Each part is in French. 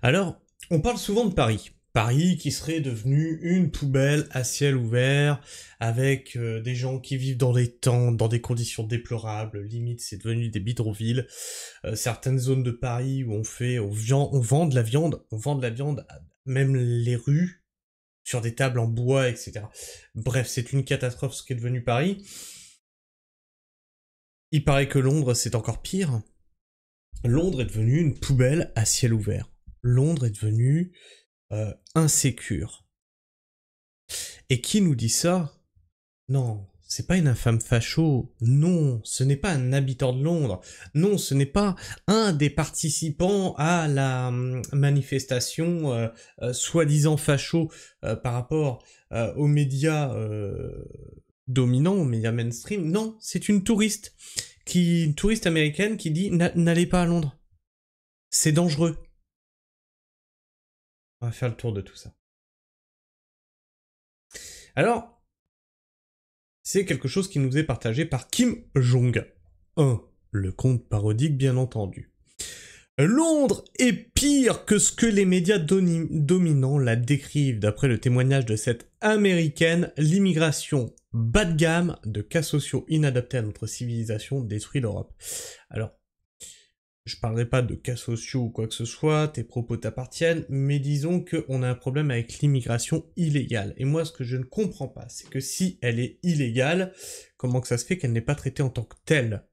Alors, on parle souvent de Paris. Paris qui serait devenu une poubelle à ciel ouvert, avec des gens qui vivent dans les tentes, dans des conditions déplorables, limite c'est devenu des bidonvilles. Certaines zones de Paris où on vend de la viande, même les rues, sur des tables en bois, etc. Bref, c'est une catastrophe ce qu'est devenu Paris. Il paraît que Londres c'est encore pire. Londres est devenue une poubelle à ciel ouvert. Londres est devenue insécure. Et qui nous dit ça? Non, c'est pas une infâme facho. Non, ce n'est pas un habitant de Londres. Non, ce n'est pas un des participants à la manifestation soi-disant facho par rapport aux médias dominants, aux médias mainstream. Non, c'est une touriste américaine qui dit n'allez pas à Londres. C'est dangereux. On va faire le tour de tout ça. Alors, c'est quelque chose qui nous est partagé par Kim Jong-un, le compte parodique bien entendu. Londres est pire que ce que les médias dominants la décrivent. D'après le témoignage de cette américaine, l'immigration bas de gamme de cas sociaux inadaptés à notre civilisation détruit l'Europe. Alors, je parlerai pas de cas sociaux ou quoi que ce soit, tes propos t'appartiennent, mais disons qu'on a un problème avec l'immigration illégale. Et moi, ce que je ne comprends pas, c'est que si elle est illégale, comment que ça se fait qu'elle n'est pas traitée en tant que telle?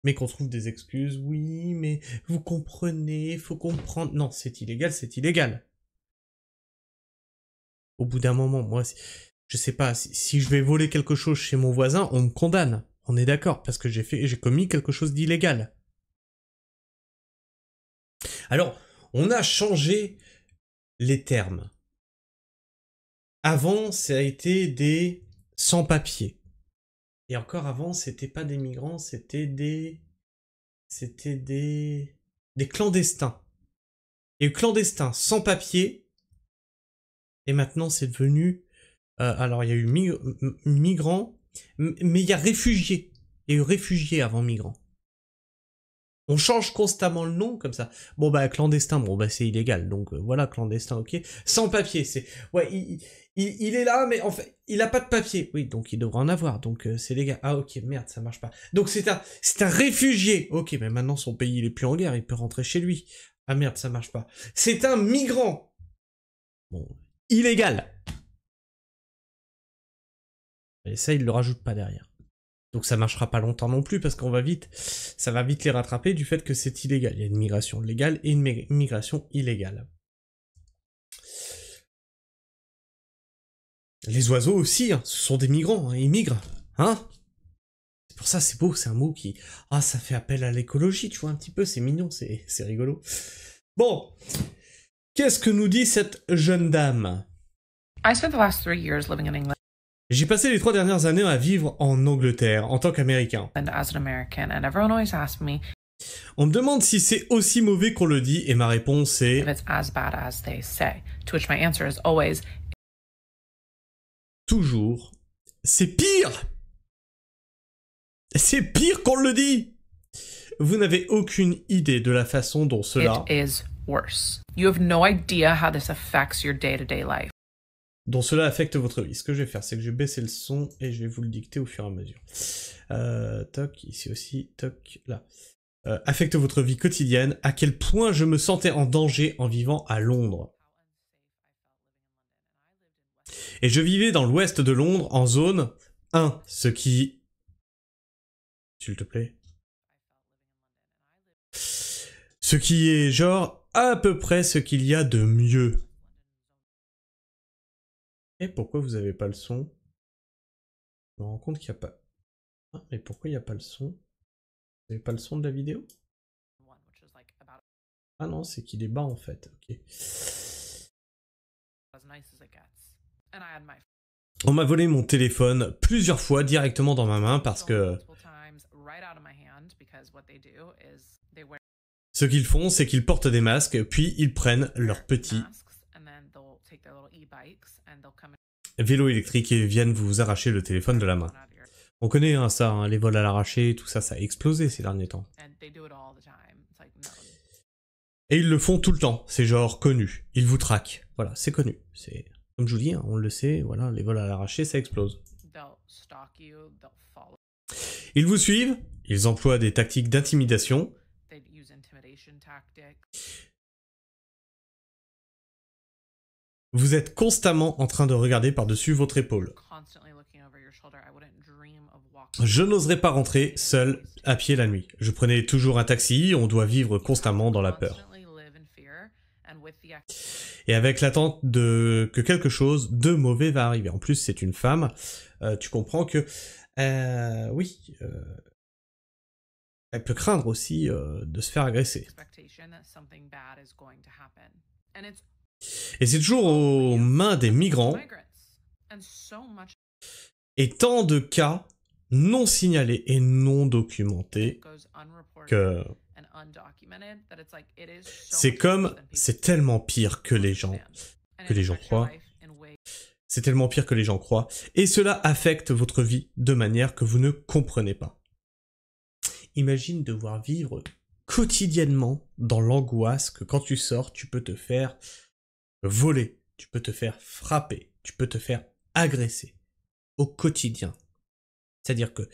Mais qu'on trouve des excuses, oui, mais vous comprenez, faut comprendre... Non, c'est illégal, c'est illégal. Au bout d'un moment, moi, je sais pas, si je vais voler quelque chose chez mon voisin, on me condamne. On est d'accord, parce que j'ai commis quelque chose d'illégal. Alors, on a changé les termes. Avant, ça a été des sans-papiers. Et encore avant, c'était pas des migrants, c'était des clandestins. Et clandestins sans-papiers. Et maintenant, c'est devenu... alors, il y a eu migrants, mais il y a réfugiés. Il y a eu réfugiés avant migrants. On change constamment le nom comme ça. Bon bah clandestin, bon bah c'est illégal, donc voilà, clandestin, ok. Sans papier, c'est... Ouais, il est là, mais en fait, il a pas de papier. Oui, donc il devrait en avoir, donc c'est légal. Ah ok, merde, ça marche pas. Donc c'est un réfugié. Ok, mais maintenant son pays il est plus en guerre, il peut rentrer chez lui. Ah merde, ça marche pas. C'est un migrant. Bon, illégal. Et ça, il le rajoute pas derrière. Donc ça marchera pas longtemps non plus parce ça va vite les rattraper du fait que c'est illégal. Il y a une migration légale et une migration illégale. Les oiseaux aussi, hein, ce sont des migrants, hein, ils migrent, hein. C'est pour ça c'est beau, c'est un mot qui... Ah, ça fait appel à l'écologie, tu vois, un petit peu, c'est mignon, c'est rigolo. Bon, qu'est-ce que nous dit cette jeune dame? I spent the last 3 years living in England. J'ai passé les 3 dernières années à vivre en Angleterre, en tant qu'Américain. As an American, and everyone always asks me On me demande si c'est aussi mauvais qu'on le dit, et ma réponse est... if it's as bad as they say, to which my answer is always... Toujours. C'est pire! C'est pire qu'on le dit! Vous n'avez aucune idée de la façon dont cela... It is worse. You have no idea how this affects your day-to-day life. Dont cela affecte votre vie. Ce que je vais faire, c'est que je vais baisser le son et je vais vous le dicter au fur et à mesure. Toc, ici aussi, toc, là. Affecte votre vie quotidienne, à quel point je me sentais en danger en vivant à Londres. Et je vivais dans l'ouest de Londres, en zone 1, ce qui... S'il te plaît. Ce qui est genre à peu près ce qu'il y a de mieux. Et pourquoi vous avez pas le son? Je me rends compte qu'il n'y a pas... Ah, mais pourquoi il n'y a pas le son? Vous n'avez pas le son de la vidéo? Ah non, c'est qu'il est bas en fait, ok. On m'a volé mon téléphone plusieurs fois directement dans ma main parce que... Ce qu'ils font, c'est qu'ils portent des masques, puis ils prennent leur petit vélo électrique et viennent vous arracher le téléphone de la main. On connaît hein, ça, hein, les vols à l'arraché, tout ça, ça a explosé ces derniers temps. Et ils le font tout le temps, c'est genre connu. Ils vous traquent. Voilà, c'est connu. C'est comme je vous dis, hein, on le sait, voilà, les vols à l'arraché, ça explose. Ils vous suivent, ils emploient des tactiques d'intimidation. Vous êtes constamment en train de regarder par-dessus votre épaule. Je n'oserais pas rentrer seul à pied la nuit. Je prenais toujours un taxi, on doit vivre constamment dans la peur. Et avec l'attente que quelque chose de mauvais va arriver. En plus, c'est une femme, tu comprends que... oui, elle peut craindre aussi de se faire agresser. Et c'est toujours aux mains des migrants. Et tant de cas non signalés et non documentés que c'est tellement pire que les gens croient. C'est tellement pire que les gens croient. Et cela affecte votre vie de manière que vous ne comprenez pas. Imagine devoir vivre quotidiennement dans l'angoisse que quand tu sors, tu peux te faire voler, tu peux te faire frapper, tu peux te faire agresser au quotidien. C'est-à-dire que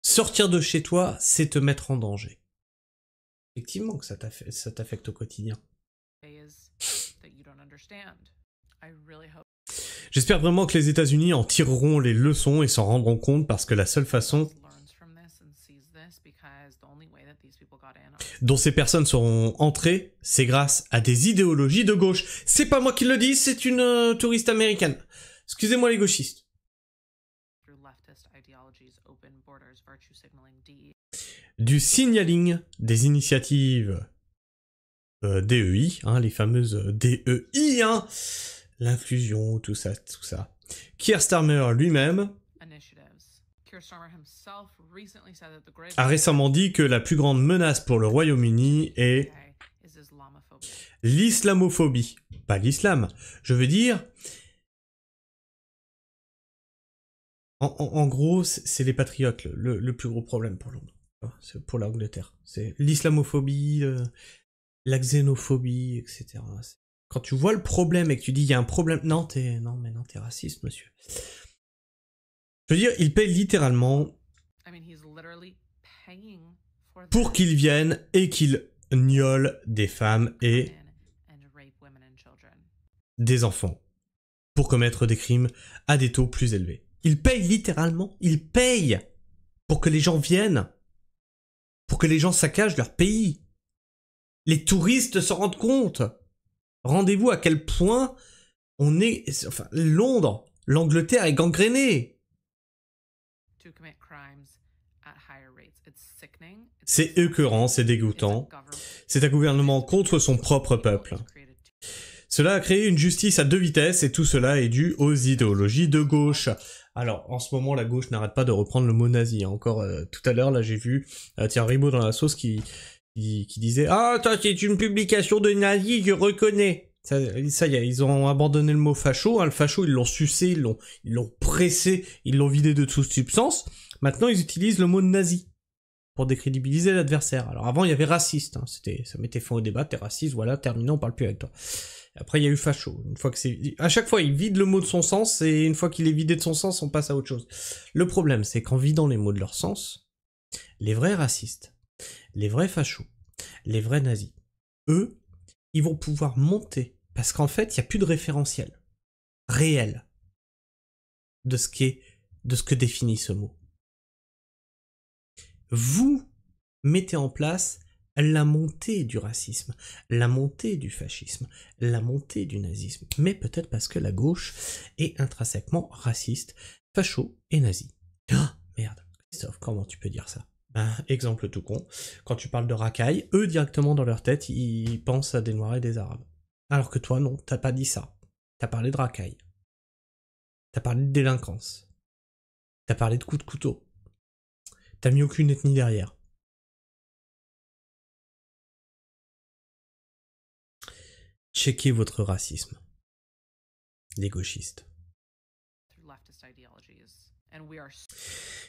sortir de chez toi, c'est te mettre en danger. Effectivement que ça t'affecte au quotidien. J'espère vraiment que les États-Unis en tireront les leçons et s'en rendront compte parce que la seule façon dont ces personnes seront entrées, c'est grâce à des idéologies de gauche. C'est pas moi qui le dis, c'est une touriste américaine. Excusez-moi les gauchistes. Du signaling des initiatives DEI, hein, les fameuses DEI, hein, l'inclusion, tout ça. Keir Starmer lui-même a récemment dit que la plus grande menace pour le Royaume-Uni est l'islamophobie. Pas l'islam. Je veux dire... En gros, c'est les patriotes le plus gros problème pour Londres. C'est pour l'Angleterre. C'est l'islamophobie, la xénophobie, etc. Quand tu vois le problème et que tu dis il y a un problème... Non, t'es raciste, monsieur. Je veux dire, il paye littéralement pour qu'ils viennent et qu'ils gnolent des femmes et des enfants pour commettre des crimes à des taux plus élevés. Il paye littéralement, il paye pour que les gens viennent, pour que les gens saccagent leur pays. Les touristes se rendent compte. Rendez-vous à quel point on est... Enfin, Londres, l'Angleterre est gangrénée. C'est écœurant, c'est dégoûtant. C'est un gouvernement contre son propre peuple. Cela a créé une justice à deux vitesses et tout cela est dû aux idéologies de gauche. Alors, en ce moment, la gauche n'arrête pas de reprendre le mot nazi. Encore tout à l'heure, là, j'ai vu Ribaud dans la sauce qui disait « Ah, ça, c'est une publication de nazis, je reconnais !» Ça y est, ils ont abandonné le mot facho. Hein. Le facho, ils l'ont sucé, ils l'ont pressé, ils l'ont vidé de toute substance. Maintenant, ils utilisent le mot nazi pour décrédibiliser l'adversaire. Alors avant, il y avait raciste. Hein. Ça mettait fin au débat, t'es raciste, voilà, terminé, on parle plus avec toi. Après, il y a eu facho. Une fois que à chaque fois, il vide le mot de son sens, et une fois qu'il est vidé de son sens, on passe à autre chose. Le problème, c'est qu'en vidant les mots de leur sens, les vrais racistes, les vrais fachos, les vrais nazis, eux, ils vont pouvoir monter. Parce qu'en fait, il n'y a plus de référentiel réel de ce que définit ce mot. Vous mettez en place la montée du racisme, la montée du fascisme, la montée du nazisme, mais peut-être parce que la gauche est intrinsèquement raciste, facho et nazi. Ah, merde, Christophe, comment tu peux dire ça? Exemple tout con, quand tu parles de racailles, eux directement dans leur tête, ils pensent à des Noirs et des Arabes. Alors que toi, non, t'as pas dit ça. T'as parlé de racailles. T'as parlé de délinquance. T'as parlé de coups de couteau. T'as mis aucune ethnie derrière. Checkez votre racisme. Les gauchistes.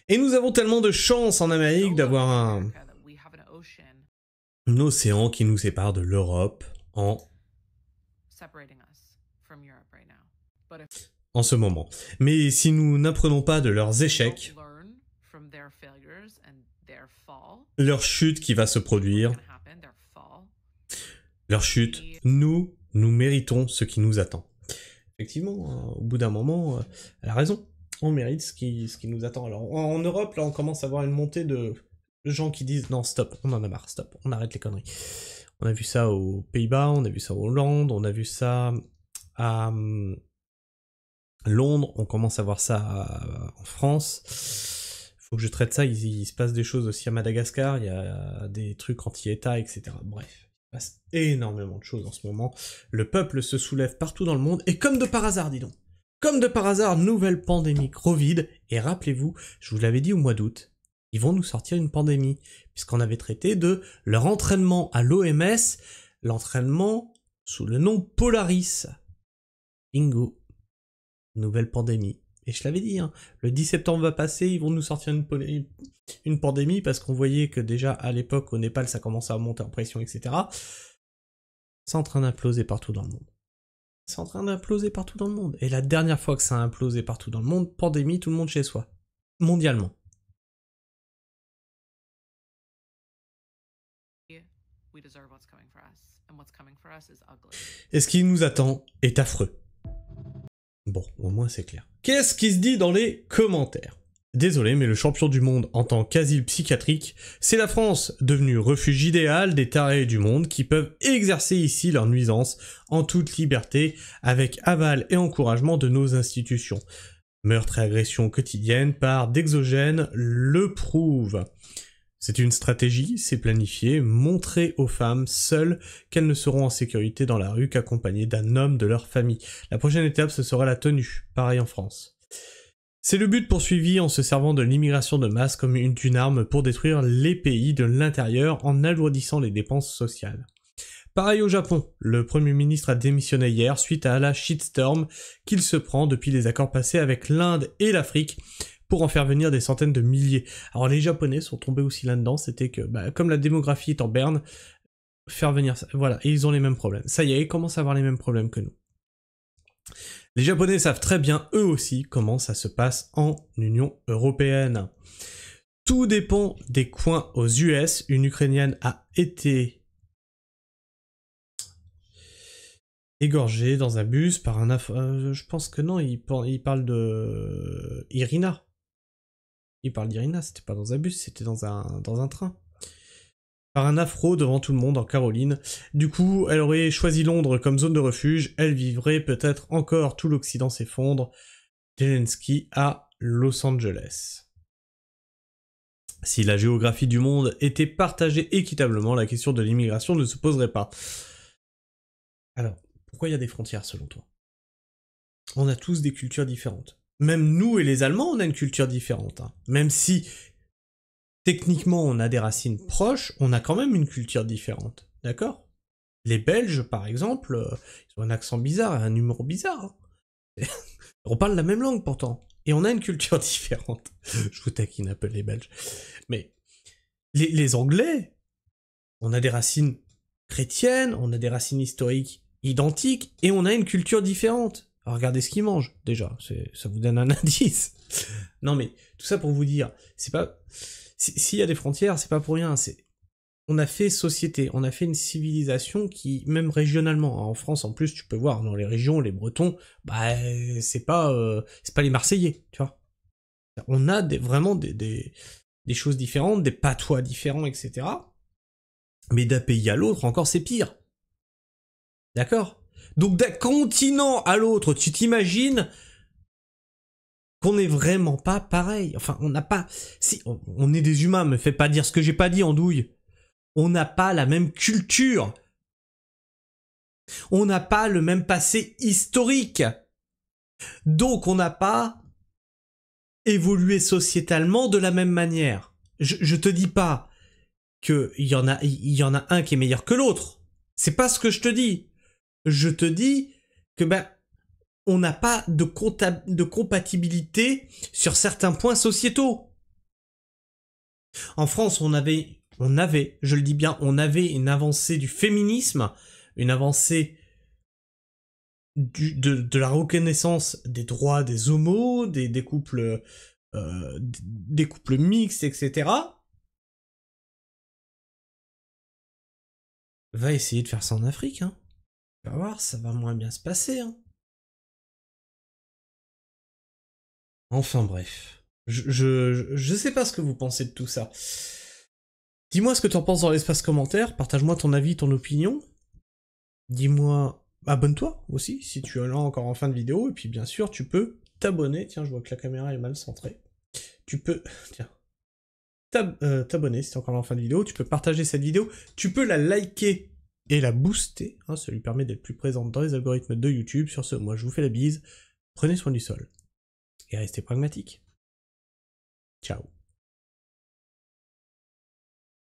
Et nous avons tellement de chance en Amérique d'avoir un océan qui nous sépare de l'Europe en ce moment. Mais si nous n'apprenons pas de leurs échecs, leur chute qui va se produire, leur chute, nous méritons ce qui nous attend. Effectivement, au bout d'un moment, elle a raison. On mérite ce qui nous attend. Alors, en Europe, là, on commence à avoir une montée de gens qui disent « Non, stop, on en a marre, stop, on arrête les conneries. » On a vu ça aux Pays-Bas, on a vu ça en Hollande, on a vu ça à Londres, on commence à voir ça en France. Faut que je traite ça, il se passe des choses aussi à Madagascar, il y a des trucs anti-État, etc. Bref. Il passe énormément de choses en ce moment. Le peuple se soulève partout dans le monde, et comme de par hasard, dis donc. Comme de par hasard, nouvelle pandémie Covid, et rappelez-vous, je vous l'avais dit au mois d'août, ils vont nous sortir une pandémie, puisqu'on avait traité de leur entraînement à l'OMS, l'entraînement sous le nom Polaris. Bingo. Nouvelle pandémie. Et je l'avais dit, hein, le 10 septembre va passer, ils vont nous sortir une pandémie, parce qu'on voyait que déjà à l'époque au Népal ça commençait à monter en pression, etc. C'est en train d'imploser partout dans le monde. C'est en train d'imploser partout dans le monde. Et la dernière fois que ça a implosé partout dans le monde, pandémie, tout le monde chez soi. Mondialement. Et ce qui nous attend est affreux. Bon, au moins c'est clair. Qu'est-ce qui se dit dans les commentaires ? Désolé, mais le champion du monde en tant qu'asile psychiatrique, c'est la France, devenue refuge idéal des tarés du monde qui peuvent exercer ici leur nuisance en toute liberté, avec aval et encouragement de nos institutions. Meurtres et agressions quotidiennes par d'exogènes le prouvent. C'est une stratégie, c'est planifié, montrer aux femmes seules qu'elles ne seront en sécurité dans la rue qu'accompagnées d'un homme de leur famille. La prochaine étape, ce sera la tenue, pareil en France. C'est le but poursuivi en se servant de l'immigration de masse comme une arme pour détruire les pays de l'intérieur en alourdissant les dépenses sociales. Pareil au Japon, le Premier ministre a démissionné hier suite à la shitstorm qu'il se prend depuis les accords passés avec l'Inde et l'Afrique pour en faire venir des centaines de milliers. Alors les Japonais sont tombés aussi là-dedans, c'était que comme la démographie est en berne, faire venir ça, voilà, et ils ont les mêmes problèmes. Ça y est, ils commencent à avoir les mêmes problèmes que nous. Les Japonais savent très bien, eux aussi, comment ça se passe en Union Européenne. Tout dépend des coins aux US. Une Ukrainienne a été égorgée dans un bus par un je pense que non, il parle de Irina. Il parle d'Irina, c'était pas dans un bus, c'était dans un train. Par un afro devant tout le monde en Caroline. Du coup, elle aurait choisi Londres comme zone de refuge, elle vivrait peut-être encore tout l'Occident s'effondre. Zelensky à Los Angeles. Si la géographie du monde était partagée équitablement, la question de l'immigration ne se poserait pas. Alors, pourquoi il y a des frontières selon toi ? On a tous des cultures différentes. Même nous et les Allemands, on a une culture différente. Hein. Même si techniquement, on a des racines proches, on a quand même une culture différente, d'accord ? Les Belges, par exemple, ils ont un accent bizarre et un humour bizarre. Hein. On parle la même langue, pourtant. Et on a une culture différente. Je vous taquine un peu les Belges. Mais les Anglais, on a des racines chrétiennes, on a des racines historiques identiques, et on a une culture différente. Alors regardez ce qu'ils mangent, déjà. Ça vous donne un indice. Non, mais tout ça pour vous dire, c'est pas... S'il y a des frontières, c'est pas pour rien, on a fait société, on a fait une civilisation qui, même régionalement, hein, en France en plus, tu peux voir, dans les régions, les Bretons, c'est pas les Marseillais, tu vois. On a vraiment des choses différentes, des patois différents, etc. Mais d'un pays à l'autre, encore c'est pire. D'accord ? Donc d'un continent à l'autre, tu t'imagines qu'on n'est vraiment pas pareil. Enfin, on n'a pas... Si, on est des humains, me fais pas dire ce que j'ai pas dit, andouille. On n'a pas la même culture. On n'a pas le même passé historique. Donc, on n'a pas évolué sociétalement de la même manière. Je te dis pas qu'il y en a un qui est meilleur que l'autre. C'est pas ce que je te dis. Je te dis que on n'a pas de compatibilité sur certains points sociétaux. En France, on avait je le dis bien, on avait une avancée du féminisme, une avancée de la reconnaissance des droits des homos, des couples mixtes, etc. Va essayer de faire ça en Afrique, hein. Tu vas voir, ça va moins bien se passer, hein. Enfin bref. Je sais pas ce que vous pensez de tout ça. Dis-moi ce que t'en penses dans l'espace commentaire, partage-moi ton avis, ton opinion. Dis-moi, abonne-toi aussi, si tu es là encore en fin de vidéo, et puis bien sûr, tu peux t'abonner. Tiens, je vois que la caméra est mal centrée. Tu peux, tiens, t'abonner si t'es encore là en fin de vidéo, tu peux partager cette vidéo, tu peux la liker et la booster, hein, ça lui permet d'être plus présente dans les algorithmes de YouTube. Sur ce, moi je vous fais la bise, prenez soin du sol, et restez pragmatique. Ciao.